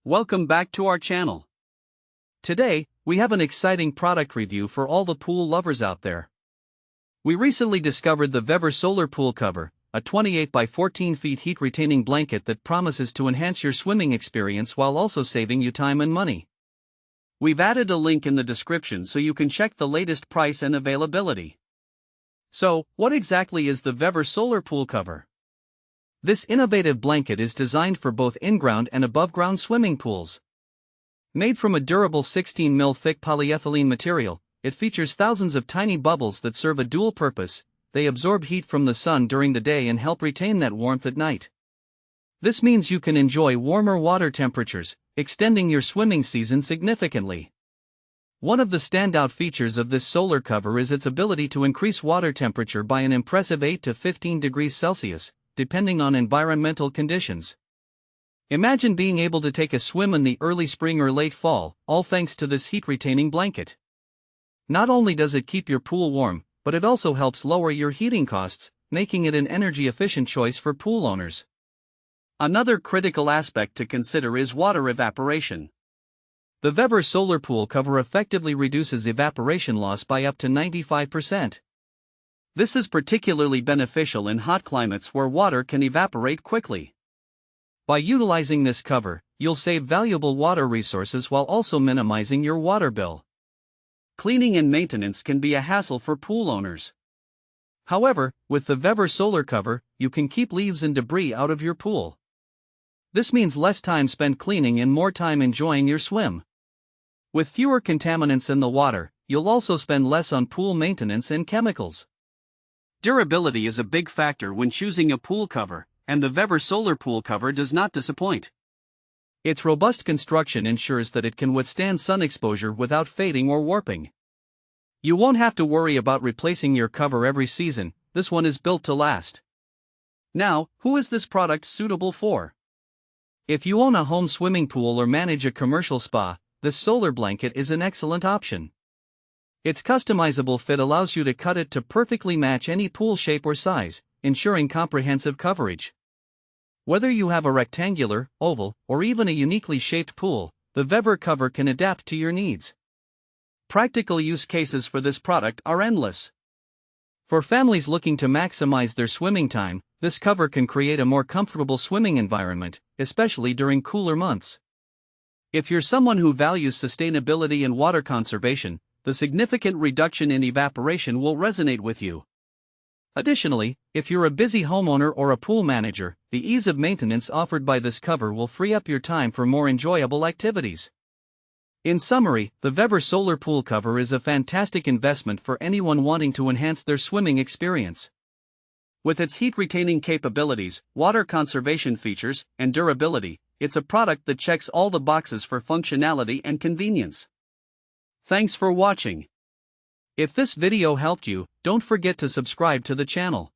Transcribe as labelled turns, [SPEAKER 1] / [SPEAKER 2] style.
[SPEAKER 1] Welcome back to our channel. Today, we have an exciting product review for all the pool lovers out there. We recently discovered the VEVOR Solar Pool Cover, a 28 by 14 feet heat-retaining blanket that promises to enhance your swimming experience while also saving you time and money. We've added a link in the description so you can check the latest price and availability. So, what exactly is the VEVOR Solar Pool Cover? This innovative blanket is designed for both in-ground and above-ground swimming pools. Made from a durable 16 mm thick polyethylene material, it features thousands of tiny bubbles that serve a dual purpose. They absorb heat from the sun during the day and help retain that warmth at night. This means you can enjoy warmer water temperatures, extending your swimming season significantly. One of the standout features of this solar cover is its ability to increase water temperature by an impressive 8 to 15 degrees Celsius, depending on environmental conditions. Imagine being able to take a swim in the early spring or late fall, all thanks to this heat-retaining blanket. Not only does it keep your pool warm, but it also helps lower your heating costs, making it an energy-efficient choice for pool owners. Another critical aspect to consider is water evaporation. The VEVOR Solar Pool Cover effectively reduces evaporation loss by up to 95%. This is particularly beneficial in hot climates where water can evaporate quickly. By utilizing this cover, you'll save valuable water resources while also minimizing your water bill. Cleaning and maintenance can be a hassle for pool owners. However, with the VEVOR Solar Cover, you can keep leaves and debris out of your pool. This means less time spent cleaning and more time enjoying your swim. With fewer contaminants in the water, you'll also spend less on pool maintenance and chemicals. Durability is a big factor when choosing a pool cover, and the VEVOR Solar Pool Cover does not disappoint. Its robust construction ensures that it can withstand sun exposure without fading or warping. You won't have to worry about replacing your cover every season. This one is built to last. Now, who is this product suitable for? If you own a home swimming pool or manage a commercial spa, this solar blanket is an excellent option. Its customizable fit allows you to cut it to perfectly match any pool shape or size, ensuring comprehensive coverage. Whether you have a rectangular, oval, or even a uniquely shaped pool, the VEVOR cover can adapt to your needs. Practical use cases for this product are endless. For families looking to maximize their swimming time, this cover can create a more comfortable swimming environment, especially during cooler months. If you're someone who values sustainability and water conservation, the significant reduction in evaporation will resonate with you. Additionally, if you're a busy homeowner or a pool manager, the ease of maintenance offered by this cover will free up your time for more enjoyable activities. In summary, the VEVOR Solar Pool Cover is a fantastic investment for anyone wanting to enhance their swimming experience. With its heat-retaining capabilities, water conservation features, and durability, it's a product that checks all the boxes for functionality and convenience. Thanks for watching. If this video helped you, don't forget to subscribe to the channel.